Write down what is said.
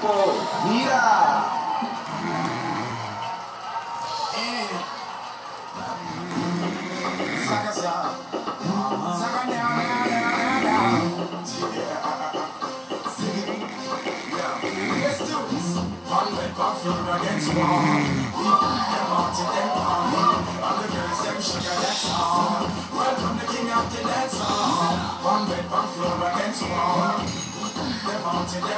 people, mira. Against wall, them out to them palm, and the girls them sugar that's all. Welcome the king of the dance hall. One bed, one floor against wall. Them out to them.